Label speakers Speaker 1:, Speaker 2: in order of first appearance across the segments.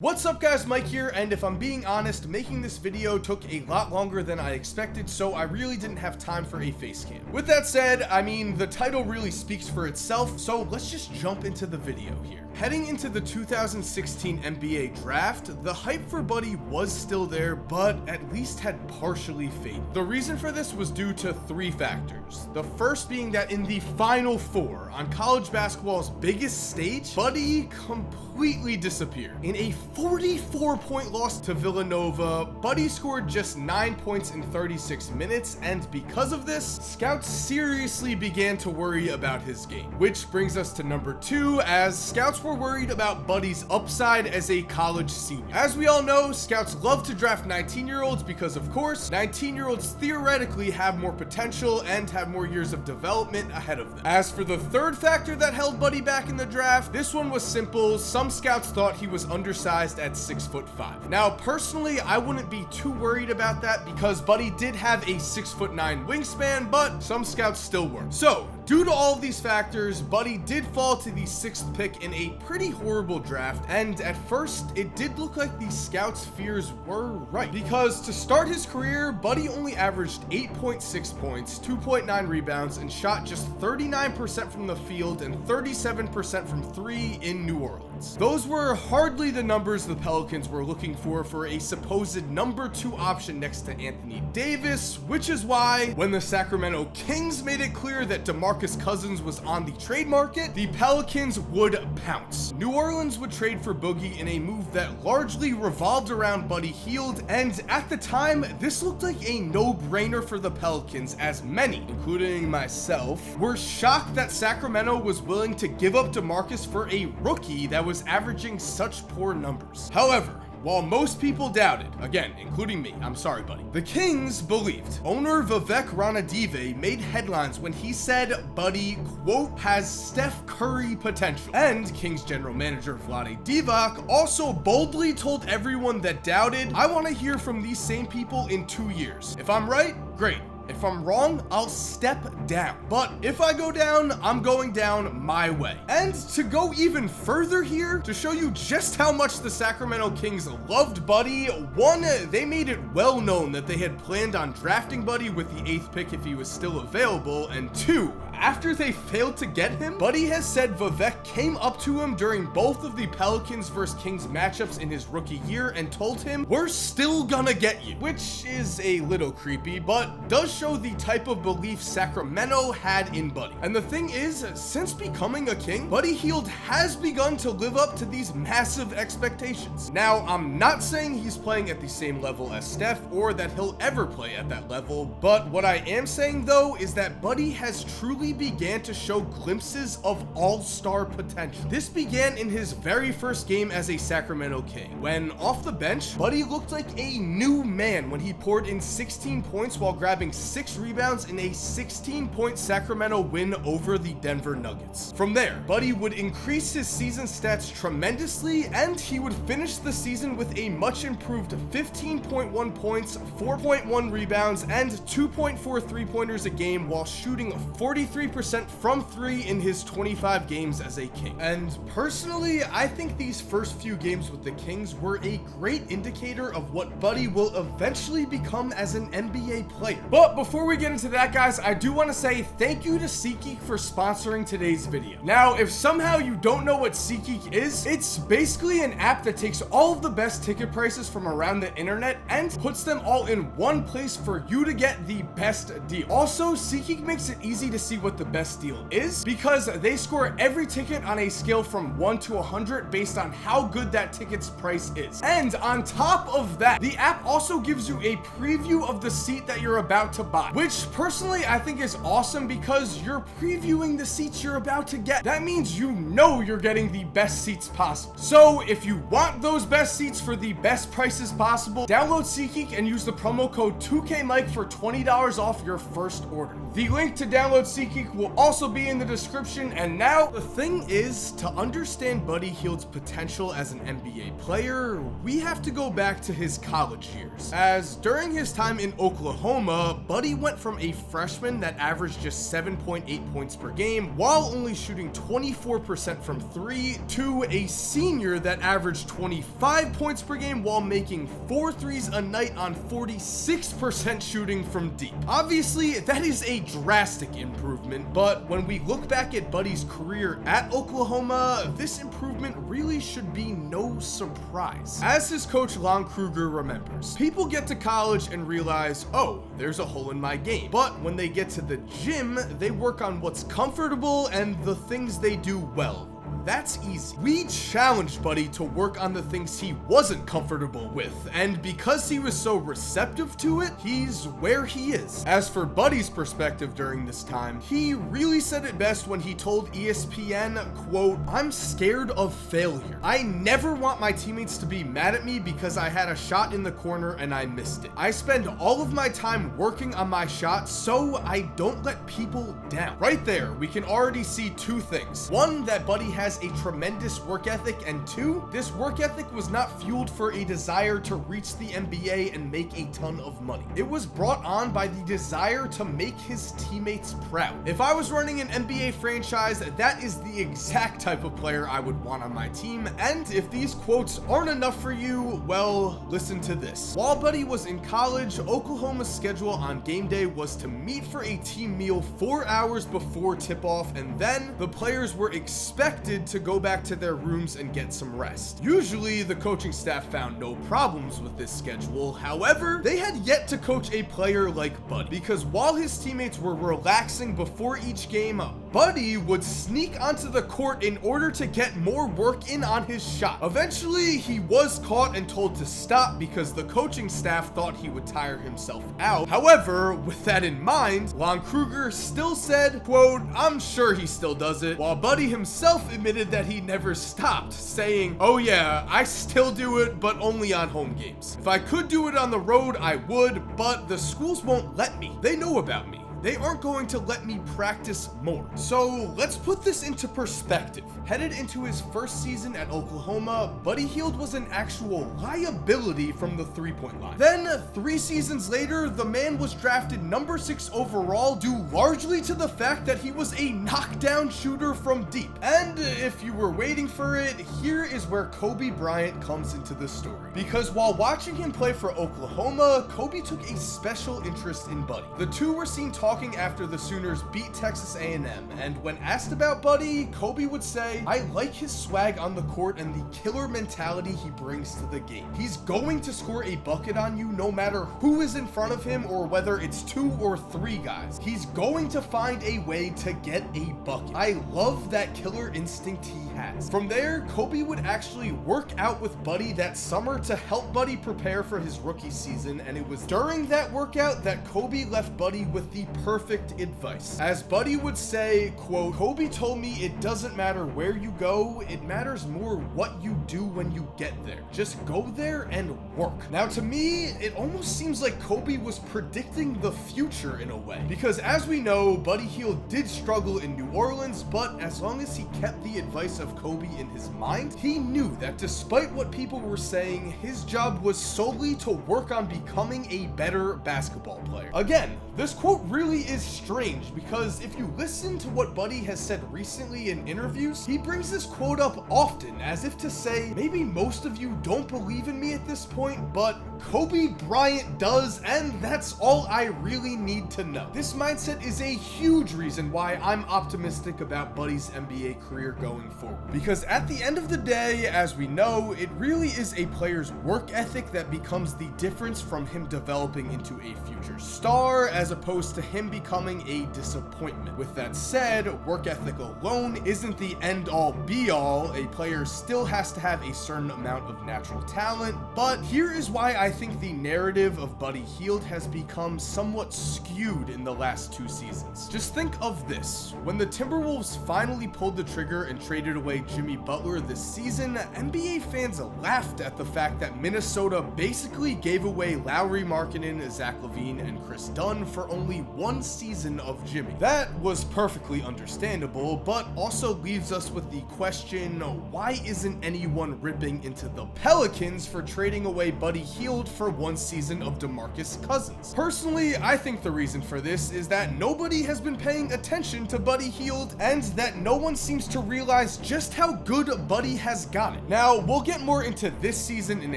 Speaker 1: What's up guys, Mike here, and if I'm being honest, making this video took a lot longer than I expected, so I really didn't have time for a face cam. With that said, I mean, the title really speaks for itself, so let's just jump into the video here. Heading into the 2016 NBA draft, the hype for Buddy was still there, but at least had partially faded. The reason for this was due to three factors. The first being that in the Final Four, on college basketball's biggest stage, Buddy completely disappeared. In a 44-point loss to Villanova, Buddy scored just 9 points in 36 minutes, and because of this, scouts seriously began to worry about his game. Which brings us to number 2, as scouts were worried about Buddy's upside as a college senior. As we all know, scouts love to draft 19-year-olds because, of course, 19-year-olds theoretically have more potential and have more years of development ahead of them. As for the third factor that held Buddy back in the draft, this one was simple. Some scouts thought he was undersized at 6'5". Now, personally, I wouldn't be too worried about that because Buddy did have a 6'9" wingspan, but some scouts still were. So, due to all of these factors, Buddy did fall to the 6th pick in a pretty horrible draft, and at first, it did look like the scouts' fears were right. Because to start his career, Buddy only averaged 8.6 points, 2.9 rebounds, and shot just 39% from the field and 37% from 3 in New Orleans. Those were hardly the numbers the Pelicans were looking for a supposed number 2 option next to Anthony Davis, which is why, when the Sacramento Kings made it clear that DeMarcus Cousins was on the trade market, the Pelicans would pounce. New Orleans would trade for Boogie in a move that largely revolved around Buddy Hield, and at the time, this looked like a no-brainer for the Pelicans, as many, including myself, were shocked that Sacramento was willing to give up DeMarcus for a rookie that was averaging such poor numbers. However, while most people doubted, again, including me, I'm sorry, Buddy, the Kings believed. Owner Vivek Ranadive made headlines when he said Buddy, quote, has Steph Curry potential. And Kings general manager Vlade Divac also boldly told everyone that doubted, I want to hear from these same people in 2 years. If I'm right, great. If I'm wrong, I'll step down. But if I go down, I'm going down my way. And to go even further here, to show you just how much the Sacramento Kings loved Buddy, 1, they made it well known that they had planned on drafting Buddy with the 8th pick if he was still available, and 2, after they failed to get him, Buddy has said Vivek came up to him during both of the Pelicans vs. Kings matchups in his rookie year and told him, we're still gonna get you, which is a little creepy, but does show the type of belief Sacramento had in Buddy. And the thing is, since becoming a King, Buddy Hield has begun to live up to these massive expectations. Now, I'm not saying he's playing at the same level as Steph or that he'll ever play at that level, but what I am saying though is that Buddy has truly began to show glimpses of all-star potential. This began in his very first game as a Sacramento King, when off the bench, Buddy looked like a new man when he poured in 16 points while grabbing 6 rebounds in a 16-point Sacramento win over the Denver Nuggets. From there, Buddy would increase his season stats tremendously, and he would finish the season with a much improved 15.1 points, 4.1 rebounds, and 2.4 three-pointers a game while shooting 43% from 3 in his 25 games as a King. And personally, I think these first few games with the Kings were a great indicator of what Buddy will eventually become as an NBA player. But before we get into that, guys, I do want to say thank you to SeatGeek for sponsoring today's video. Now, if somehow you don't know what SeatGeek is, it's basically an app that takes all of the best ticket prices from around the internet and puts them all in one place for you to get the best deal. Also, SeatGeek makes it easy to see what the best deal is because they score every ticket on a scale from 1 to 100 based on how good that ticket's price is. And on top of that, the app also gives you a preview of the seat that you're about to buy, which personally I think is awesome because you're previewing the seats you're about to get. That means you know you're getting the best seats possible. So if you want those best seats for the best prices possible, download SeatGeek and use the promo code 2KMike for $20 off your first order. The link to download SeatGeek geek will also be in the description. And now, the thing is, to understand Buddy Hield's potential as an NBA player, we have to go back to his college years. As during his time in Oklahoma, Buddy went from a freshman that averaged just 7.8 points per game while only shooting 24% from 3 to a senior that averaged 25 points per game while making 4 threes a night on 46% shooting from deep. Obviously, that is a drastic improvement, but when we look back at Buddy's career at Oklahoma, this improvement really should be no surprise. As his coach Lon Kruger remembers, people get to college and realize, oh, there's a hole in my game. But when they get to the gym, they work on what's comfortable and the things they do well. That's easy. We challenged Buddy to work on the things he wasn't comfortable with, and because he was so receptive to it, he's where he is. As for Buddy's perspective during this time, he really said it best when he told ESPN, quote, "I'm scared of failure. I never want my teammates to be mad at me because I had a shot in the corner and I missed it. I spend all of my time working on my shot so I don't let people down." Right there, we can already see two things. One, that Buddy has a tremendous work ethic, and two, this work ethic was not fueled for a desire to reach the NBA and make a ton of money. It was brought on by the desire to make his teammates proud. If I was running an NBA franchise, that is the exact type of player I would want on my team. And if these quotes aren't enough for you, well, listen to this. While Buddy was in college, Oklahoma's schedule on game day was to meet for a team meal 4 hours before tip-off, and then the players were expected to go back to their rooms and get some rest. Usually, the coaching staff found no problems with this schedule. However, they had yet to coach a player like Buddy, because while his teammates were relaxing before each game, Buddy would sneak onto the court in order to get more work in on his shot. Eventually, he was caught and told to stop because the coaching staff thought he would tire himself out. However, with that in mind, Lon Kruger still said, quote, "I'm sure he still does it," while Buddy himself admitted that he never stopped, saying, "Oh yeah, I still do it, but only on home games. If I could do it on the road, I would, but the schools won't let me. They know about me. They aren't going to let me practice more." So let's put this into perspective. Headed into his first season at Oklahoma, Buddy Hield was an actual liability from the three-point line. Then 3 seasons later, the man was drafted number 6 overall due largely to the fact that he was a knockdown shooter from deep. And if you were waiting for it, here is where Kobe Bryant comes into the story. Because while watching him play for Oklahoma, Kobe took a special interest in Buddy. The two were seen talking after the Sooners beat Texas A&M, and when asked about Buddy, Kobe would say, "I like his swag on the court and the killer mentality he brings to the game. He's going to score a bucket on you no matter who is in front of him or whether it's 2 or 3 guys. He's going to find a way to get a bucket. I love that killer instinct he has." From there, Kobe would actually work out with Buddy that summer to help Buddy prepare for his rookie season, and it was during that workout that Kobe left Buddy with the perfect advice. As Buddy would say, quote, "Kobe told me it doesn't matter where you go, it matters more what you do when you get there. Just go there and work." Now to me, it almost seems like Kobe was predicting the future in a way, because as we know, Buddy Hield did struggle in New Orleans, but as long as he kept the advice of Kobe in his mind, he knew that despite what people were saying, his job was solely to work on becoming a better basketball player. Again, this quote really is strange because if you listen to what Buddy has said recently in interviews, he brings this quote up often as if to say, maybe most of you don't believe in me at this point, but Kobe Bryant does, and that's all I really need to know. This mindset is a huge reason why I'm optimistic about Buddy's NBA career going forward. Because at the end of the day, as we know, it really is a player's work ethic that becomes the difference from him developing into a future star as opposed to him becoming a disappointment. With that said, work ethic alone isn't the end-all be-all. A player still has to have a certain amount of natural talent, but here is why I think the narrative of Buddy Hield has become somewhat skewed in the last 2 seasons. Just think of this. When the Timberwolves finally pulled the trigger and traded away Jimmy Butler this season, NBA fans laughed at the fact that Minnesota basically gave away Lauri Markkanen, Zach LaVine, and Chris Dunn for only one season of Jimmy. That was perfectly understandable, but also leaves us with the question, why isn't anyone ripping into the Pelicans for trading away Buddy Hield for one season of DeMarcus Cousins? Personally, I think the reason for this is that nobody has been paying attention to Buddy Hield, and that no one seems to realize just how good Buddy has got it. Now, we'll get more into this season in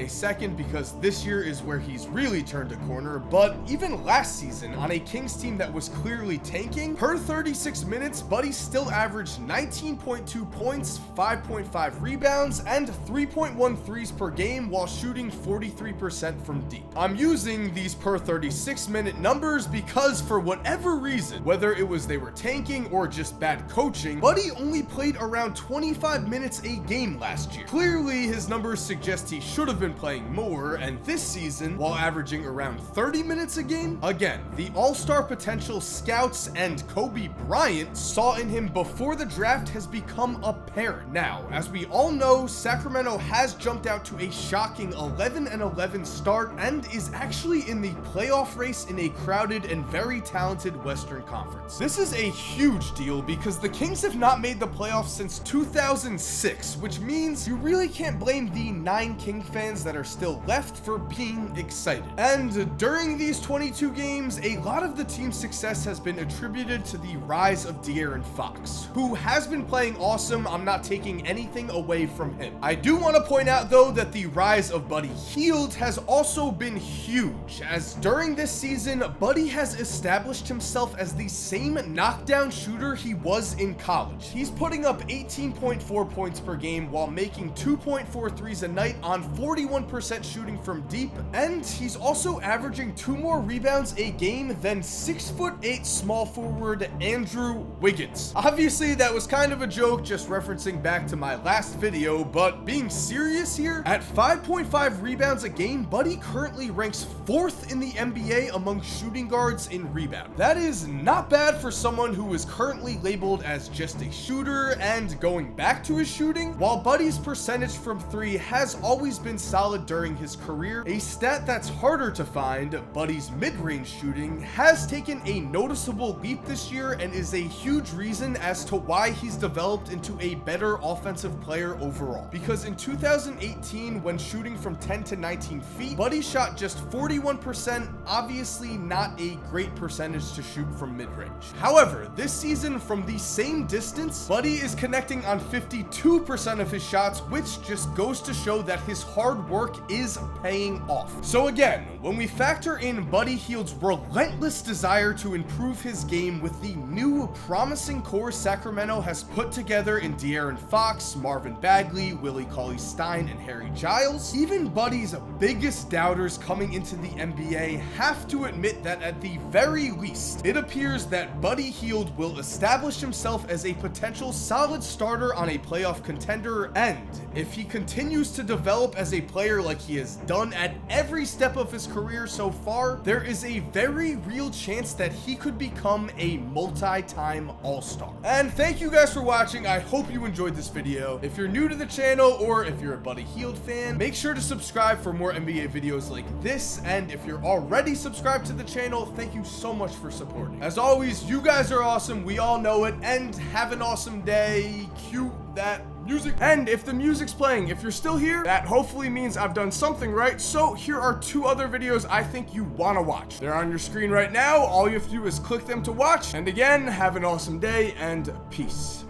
Speaker 1: a second because this year is where he's really turned a corner, but even last season on a Kings team that was clearly tanking, per 36 minutes, Buddy still averaged 19.2 points, 5.5 rebounds, and 3.1 threes per game while shooting 43% from deep. I'm using these per 36 minute numbers because for whatever reason, whether it was they were tanking or just bad coaching, Buddy only played around 25 minutes a game last year. Clearly, his numbers suggest he should have been playing more, and this season, while averaging around 30 minutes a game, again, the all-star potential scouts and Kobe Bryant saw in him before the draft has become apparent. Now, as we all know, Sacramento has jumped out to a shocking 11-11 start and is actually in the playoff race in a crowded and very talented Western Conference. This is a huge deal because the Kings have not made the playoffs since 2006, which means you really can't blame the 9 King fans that are still left for being excited. And during these 22 games, a lot of the team's success has been attributed to the rise of De'Aaron Fox, who has been playing awesome. I'm not taking anything away from him. I do want to point out though that the rise of Buddy Hield has also been huge, as during this season, Buddy has established himself as the same knockdown shooter he was in college. He's putting up 18.4 points per game while making 2.4 threes a night on 41% shooting from deep, and he's also averaging 2 more rebounds a game than 6'8" small forward Andrew Wiggins. Obviously, that was kind of a joke, just referencing back to my last video, but being serious here, at 5.5 rebounds a game, Buddy currently ranks 4th in the NBA among shooting guards in rebound. That is not bad for someone who is currently labeled as just a shooter and going back to his shooting. While Buddy's percentage from 3 has always been solid during his career, a stat that's harder to find, Buddy's mid-range shooting, has taken a noticeable leap this year and is a huge reason as to why he's developed into a better offensive player overall. Because in 2018, when shooting from 10 to 19 feet, Buddy shot just 41%, obviously not a great percentage to shoot from mid-range. However, this season from the same distance, Buddy is connecting on 52% of his shots, which just goes to show that his hard work is paying off. So again, when we factor in Buddy Hield's relentless desire to improve his game with the new promising core Sacramento has put together in De'Aaron Fox, Marvin Bagley, Willie Cauley-Stein, and Harry Giles, even Buddy's biggest doubters coming into the NBA have to admit that at the very least, it appears that Buddy Hield will establish himself as a potential solid starter on a playoff contender, and if he continues to develop as a player like he has done at every step of his career so far, there is a very real chance that he could become a multi-time all-star. And thank you guys for watching. I hope you enjoyed this video. If you're new to the channel or if you're a Buddy Hield fan, make sure to subscribe for more NBA videos like this, and if you're already subscribed to the channel, thank you so much for supporting. As always, you guys are awesome, we all know it, and have an awesome day. Cue that music. And if the music's playing, if you're still here, that hopefully means I've done something right. So here are 2 other videos I think you want to watch. They're on your screen right now. All you have to do is click them to watch. And again, have an awesome day and peace.